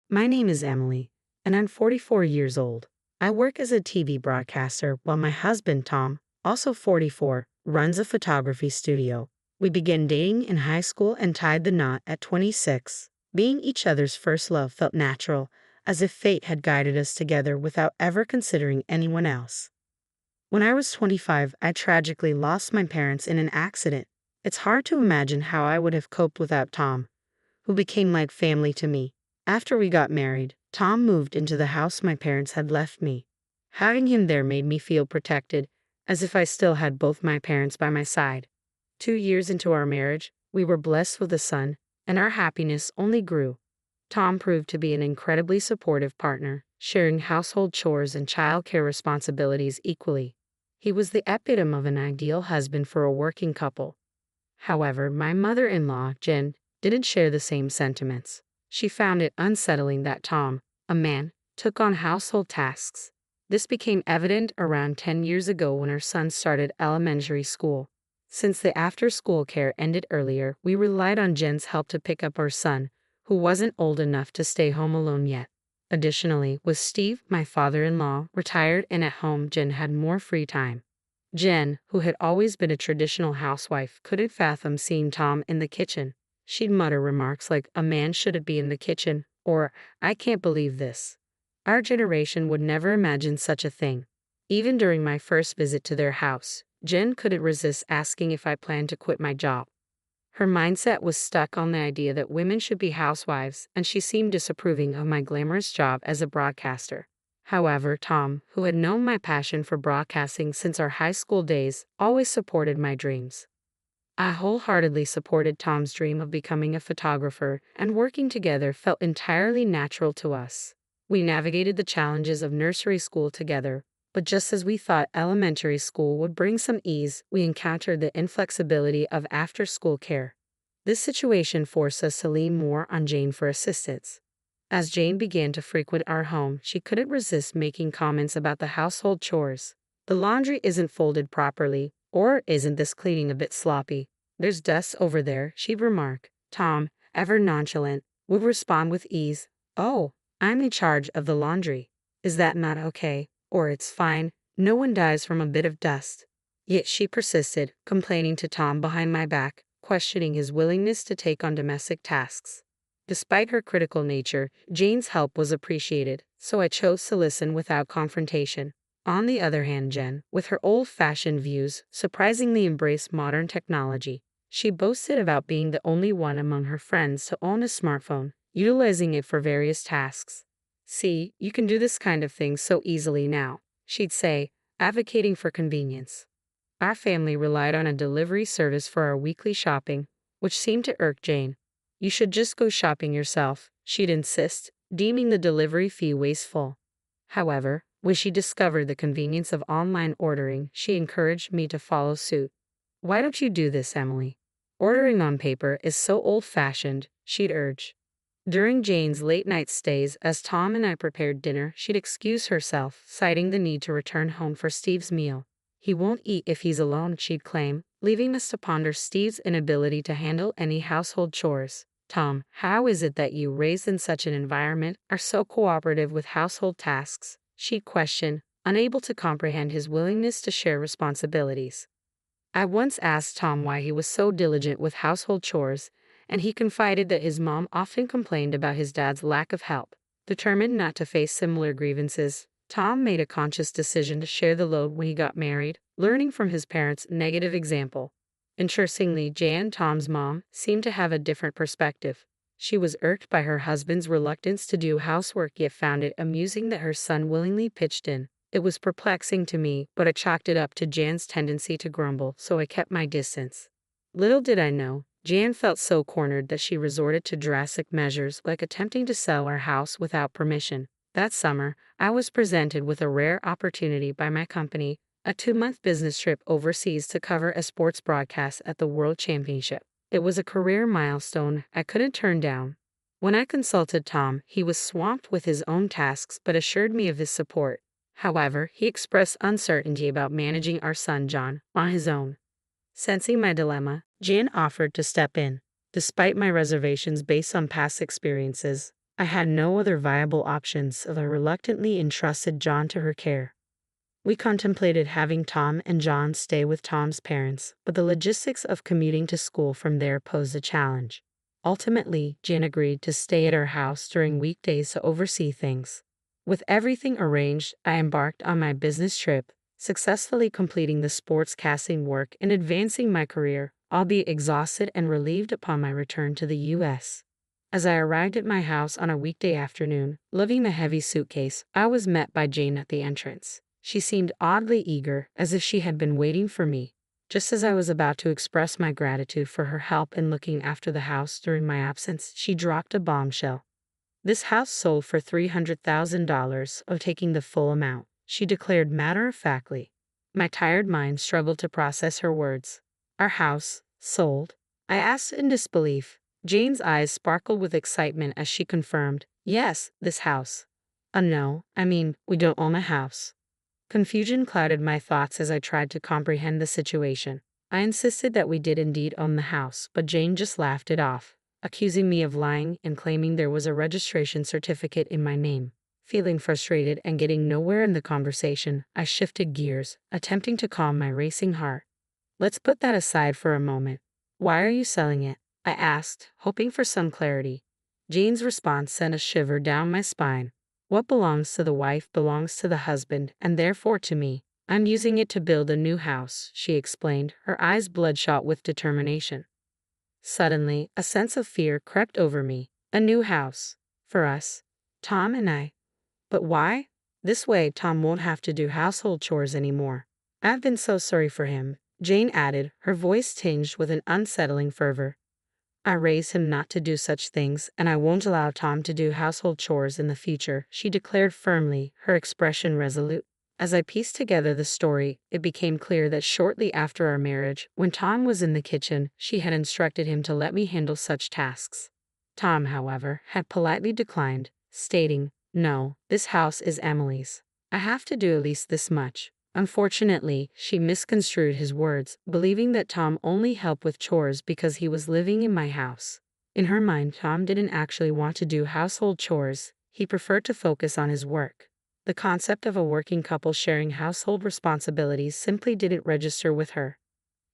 My name is Emily, and I'm 44 years old. I work as a TV broadcaster while my husband, Tom, also 44, runs a photography studio. We began dating in high school and tied the knot at 26. Being each other's first love felt natural, as if fate had guided us together without ever considering anyone else. When I was 25, I tragically lost my parents in an accident. It's hard to imagine how I would have coped without Tom, who became like family to me. After we got married, Tom moved into the house my parents had left me. Having him there made me feel protected, as if I still had both my parents by my side. 2 years into our marriage, we were blessed with a son, and our happiness only grew. Tom proved to be an incredibly supportive partner, sharing household chores and childcare responsibilities equally. He was the epitome of an ideal husband for a working couple. However, my mother-in-law, Jen, didn't share the same sentiments. She found it unsettling that Tom, a man, took on household tasks. This became evident around 10 years ago when our son started elementary school. Since the after-school care ended earlier, we relied on Jen's help to pick up our son, who wasn't old enough to stay home alone yet. Additionally, with Steve, my father-in-law, retired and at home, Jen had more free time. Jen, who had always been a traditional housewife, couldn't fathom seeing Tom in the kitchen. She'd mutter remarks like, "A man shouldn't be in the kitchen," or, "I can't believe this." Our generation would never imagine such a thing. Even during my first visit to their house, Jen couldn't resist asking if I planned to quit my job. Her mindset was stuck on the idea that women should be housewives, and she seemed disapproving of my glamorous job as a broadcaster. However, Tom, who had known my passion for broadcasting since our high school days, always supported my dreams. I wholeheartedly supported Tom's dream of becoming a photographer, and working together felt entirely natural to us. We navigated the challenges of nursery school together, but just as we thought elementary school would bring some ease, we encountered the inflexibility of after-school care. This situation forced us to lean more on Jane for assistance. As Jane began to frequent our home, she couldn't resist making comments about the household chores. "The laundry isn't folded properly," or "Isn't this cleaning a bit sloppy? There's dust over there," she'd remark. Tom, ever nonchalant, would respond with ease, "Oh, I'm in charge of the laundry. Is that not okay?" Or, "It's fine. No one dies from a bit of dust." Yet she persisted, complaining to Tom behind my back, questioning his willingness to take on domestic tasks. Despite her critical nature, Jane's help was appreciated, so I chose to listen without confrontation. On the other hand, Jen, with her old-fashioned views, surprisingly embraced modern technology. She boasted about being the only one among her friends to own a smartphone, utilizing it for various tasks. "See, you can do this kind of thing so easily now," she'd say, advocating for convenience. Our family relied on a delivery service for our weekly shopping, which seemed to irk Jane. "You should just go shopping yourself," she'd insist, deeming the delivery fee wasteful. However, when she discovered the convenience of online ordering, she encouraged me to follow suit. "Why don't you do this, Emily? Ordering on paper is so old-fashioned," she'd urge. During Jane's late-night stays, as Tom and I prepared dinner, she'd excuse herself, citing the need to return home for Steve's meal. "He won't eat if he's alone," she'd claim, leaving us to ponder Steve's inability to handle any household chores. "Tom, how is it that you, raised in such an environment, are so cooperative with household tasks?" she'd question, unable to comprehend his willingness to share responsibilities. I once asked Tom why he was so diligent with household chores, and he confided that his mom often complained about his dad's lack of help. Determined not to face similar grievances, Tom made a conscious decision to share the load when he got married, learning from his parents' negative example. Interestingly, Jan, Tom's mom, seemed to have a different perspective. She was irked by her husband's reluctance to do housework, yet found it amusing that her son willingly pitched in. It was perplexing to me, but I chalked it up to Jan's tendency to grumble, so I kept my distance. Little did I know, Jan felt so cornered that she resorted to drastic measures like attempting to sell our house without permission. That summer, I was presented with a rare opportunity by my company, a 2-month business trip overseas to cover a sports broadcast at the World Championship. It was a career milestone I couldn't turn down. When I consulted Tom, he was swamped with his own tasks but assured me of his support. However, he expressed uncertainty about managing our son John on his own. Sensing my dilemma, Jan offered to step in. Despite my reservations based on past experiences, I had no other viable options, so I reluctantly entrusted John to her care. We contemplated having Tom and John stay with Tom's parents, but the logistics of commuting to school from there posed a challenge. Ultimately, Jen agreed to stay at our house during weekdays to oversee things. With everything arranged, I embarked on my business trip, successfully completing the sportscasting work and advancing my career, albeit exhausted and relieved upon my return to the U.S. As I arrived at my house on a weekday afternoon, lugging a heavy suitcase, I was met by Jane at the entrance. She seemed oddly eager, as if she had been waiting for me. Just as I was about to express my gratitude for her help in looking after the house during my absence, she dropped a bombshell. "This house sold for $300,000, of taking the full amount," she declared matter-of-factly. My tired mind struggled to process her words. "Our house sold?" I asked in disbelief. Jane's eyes sparkled with excitement as she confirmed, "Yes, this house." No, I mean, we don't own a house." Confusion clouded my thoughts as I tried to comprehend the situation. I insisted that we did indeed own the house, but Jane just laughed it off, accusing me of lying and claiming there was a registration certificate in my name. Feeling frustrated and getting nowhere in the conversation, I shifted gears, attempting to calm my racing heart. "Let's put that aside for a moment. Why are you selling it?" I asked, hoping for some clarity. Jane's response sent a shiver down my spine. "What belongs to the wife belongs to the husband, and therefore to me. I'm using it to build a new house," she explained, her eyes bloodshot with determination. Suddenly, a sense of fear crept over me. A new house. For us. Tom and I. But why? This way, Tom won't have to do household chores anymore. "I've been so sorry for him," Jane added, her voice tinged with an unsettling fervor. "I raised him not to do such things, and I won't allow Tom to do household chores in the future," she declared firmly, her expression resolute. As I pieced together the story, it became clear that shortly after our marriage, when Tom was in the kitchen, she had instructed him to let me handle such tasks. Tom, however, had politely declined, stating, "No, this house is Emily's. I have to do at least this much." Unfortunately, she misconstrued his words, believing that Tom only helped with chores because he was living in my house. In her mind, Tom didn't actually want to do household chores, he preferred to focus on his work. The concept of a working couple sharing household responsibilities simply didn't register with her.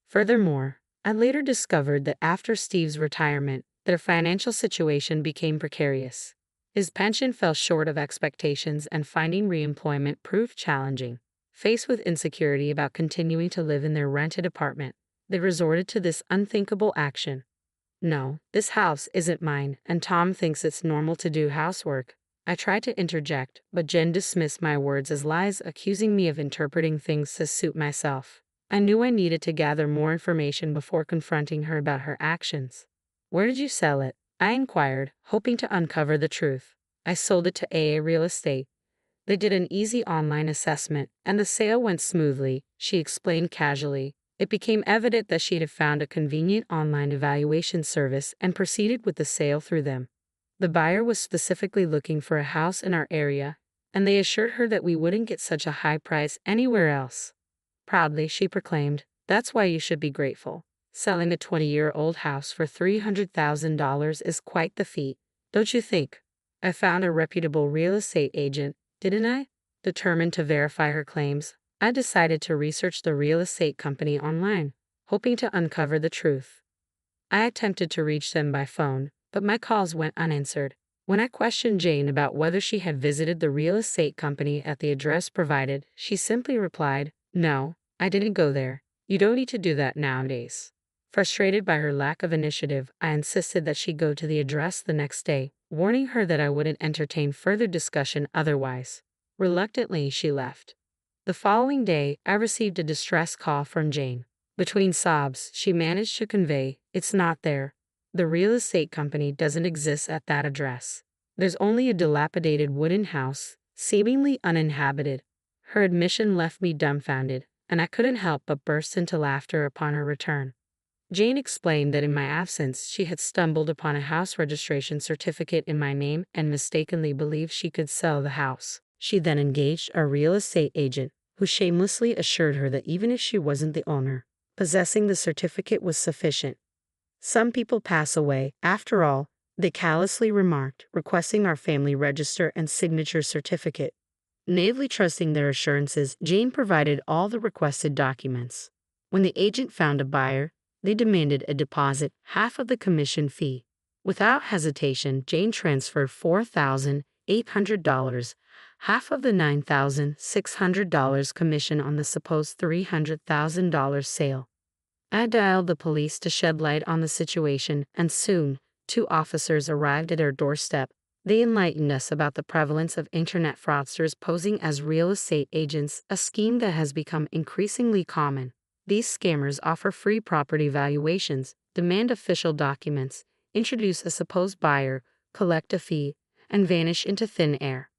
Furthermore, I later discovered that after Steve's retirement, their financial situation became precarious. His pension fell short of expectations and finding re-employment proved challenging. Faced with insecurity about continuing to live in their rented apartment, they resorted to this unthinkable action. "No, this house isn't mine, and Tom thinks it's normal to do housework." I tried to interject, but Jen dismissed my words as lies, accusing me of interpreting things to suit myself. I knew I needed to gather more information before confronting her about her actions. "Where did you sell it?" I inquired, hoping to uncover the truth. "I sold it to AA Real Estate. They did an easy online assessment, and the sale went smoothly," she explained casually. It became evident that she had found a convenient online evaluation service and proceeded with the sale through them. The buyer was specifically looking for a house in our area, and they assured her that we wouldn't get such a high price anywhere else. Proudly, she proclaimed, "That's why you should be grateful. Selling a 20-year-old house for $300,000 is quite the feat, don't you think?" I found a reputable real estate agent, didn't I? Determined to verify her claims, I decided to research the real estate company online, hoping to uncover the truth. I attempted to reach them by phone, but my calls went unanswered. When I questioned Jane about whether she had visited the real estate company at the address provided, she simply replied, "No, I didn't go there. You don't need to do that nowadays." Frustrated by her lack of initiative, I insisted that she go to the address the next day, warning her that I wouldn't entertain further discussion otherwise. Reluctantly, she left. The following day, I received a distress call from Jane. Between sobs, she managed to convey, "It's not there. The real estate company doesn't exist at that address. There's only a dilapidated wooden house, seemingly uninhabited." Her admission left me dumbfounded, and I couldn't help but burst into laughter upon her return. Jane explained that in my absence, she had stumbled upon a house registration certificate in my name and mistakenly believed she could sell the house. She then engaged a real estate agent, who shamelessly assured her that even if she wasn't the owner, possessing the certificate was sufficient. Some people pass away, after all, they callously remarked, requesting our family register and signature certificate. Naively trusting their assurances, Jane provided all the requested documents. When the agent found a buyer, they demanded a deposit, half of the commission fee. Without hesitation, Jane transferred $4,800, half of the $9,600 commission on the supposed $300,000 sale. I dialed the police to shed light on the situation, and soon, 2 officers arrived at our doorstep. They enlightened us about the prevalence of internet fraudsters posing as real estate agents, a scheme that has become increasingly common. These scammers offer free property valuations, demand official documents, introduce a supposed buyer, collect a fee, and vanish into thin air.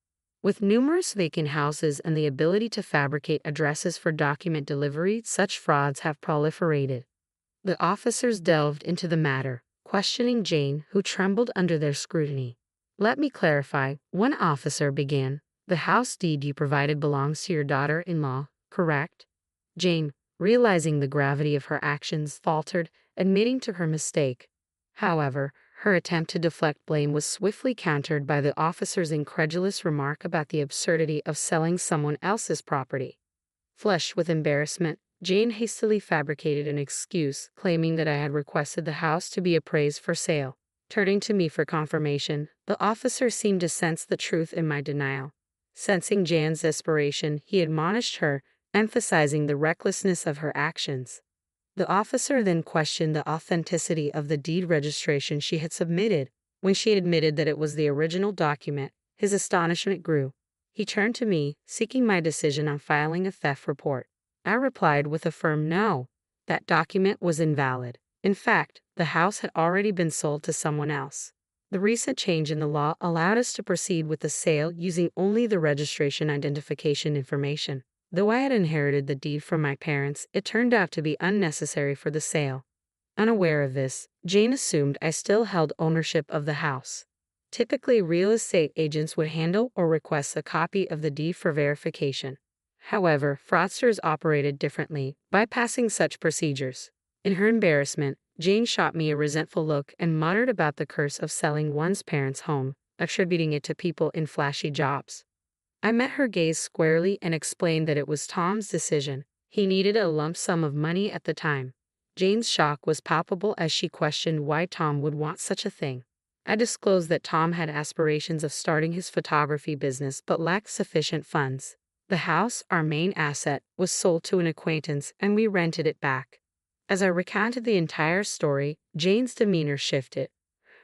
With numerous vacant houses and the ability to fabricate addresses for document delivery, such frauds have proliferated. The officers delved into the matter, questioning Jane, who trembled under their scrutiny. "Let me clarify," one officer began. "The house deed you provided belongs to your daughter-in-law, correct?" Jane, realizing the gravity of her actions, faltered, admitting to her mistake. However, her attempt to deflect blame was swiftly countered by the officer's incredulous remark about the absurdity of selling someone else's property. Flushed with embarrassment, Jane hastily fabricated an excuse, claiming that I had requested the house to be appraised for sale. Turning to me for confirmation, the officer seemed to sense the truth in my denial. Sensing Jane's desperation, he admonished her, emphasizing the recklessness of her actions. The officer then questioned the authenticity of the deed registration she had submitted. When she admitted that it was the original document, his astonishment grew. He turned to me, seeking my decision on filing a theft report. I replied with a firm no. That document was invalid. In fact, the house had already been sold to someone else. The recent change in the law allowed us to proceed with the sale using only the registration identification information. Though I had inherited the deed from my parents, it turned out to be unnecessary for the sale. Unaware of this, Jane assumed I still held ownership of the house. Typically, real estate agents would handle or request a copy of the deed for verification. However, fraudsters operated differently, bypassing such procedures. In her embarrassment, Jane shot me a resentful look and muttered about the curse of selling one's parents' home, attributing it to people in flashy jobs. I met her gaze squarely and explained that it was Tom's decision. He needed a lump sum of money at the time. Jane's shock was palpable as she questioned why Tom would want such a thing. I disclosed that Tom had aspirations of starting his photography business but lacked sufficient funds. The house, our main asset, was sold to an acquaintance and we rented it back. As I recounted the entire story, Jane's demeanor shifted.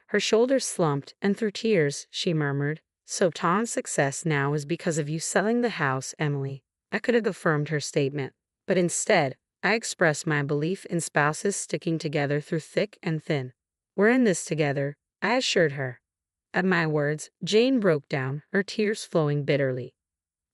Her shoulders slumped, and through tears, she murmured, "So Tom's success now is because of you selling the house, Emily." I could have affirmed her statement, but instead, I expressed my belief in spouses sticking together through thick and thin. "We're in this together," I assured her. At my words, Jane broke down, her tears flowing bitterly.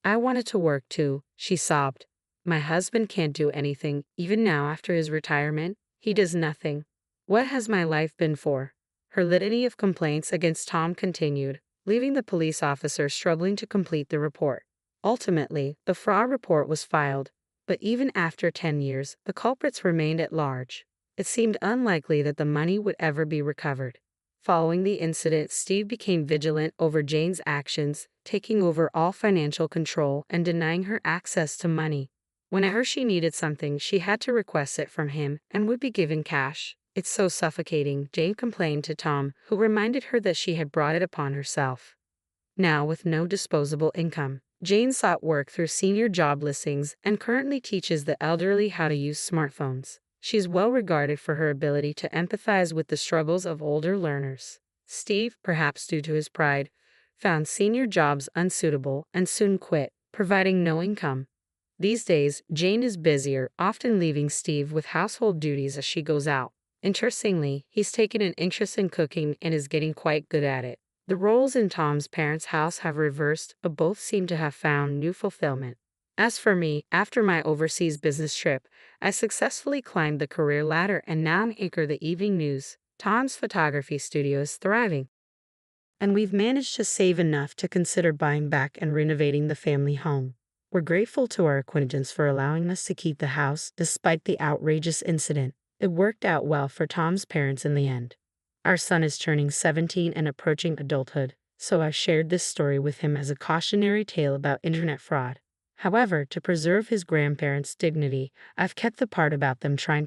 "I wanted to work too," she sobbed. "My husband can't do anything, even now after his retirement. He does nothing. What has my life been for?" Her litany of complaints against Tom continued, leaving the police officer struggling to complete the report. Ultimately, the fraud report was filed, but even after 10 years, the culprits remained at large. It seemed unlikely that the money would ever be recovered. Following the incident, Steve became vigilant over Jane's actions, taking over all financial control and denying her access to money. Whenever she needed something, she had to request it from him and would be given cash. "It's so suffocating," Jane complained to Tom, who reminded her that she had brought it upon herself. Now, with no disposable income, Jane sought work through senior job listings and currently teaches the elderly how to use smartphones. She is well regarded for her ability to empathize with the struggles of older learners. Steve, perhaps due to his pride, found senior jobs unsuitable and soon quit, providing no income. These days, Jane is busier, often leaving Steve with household duties as she goes out. Interestingly, he's taken an interest in cooking and is getting quite good at it. The roles in Tom's parents' house have reversed, but both seem to have found new fulfillment. As for me, after my overseas business trip, I successfully climbed the career ladder and now anchor the evening news. Tom's photography studio is thriving. And we've managed to save enough to consider buying back and renovating the family home. We're grateful to our acquaintance for allowing us to keep the house despite the outrageous incident. It worked out well for Tom's parents in the end. Our son is turning 17 and approaching adulthood, so I've shared this story with him as a cautionary tale about internet fraud. However, to preserve his grandparents' dignity, I've kept the part about them trying to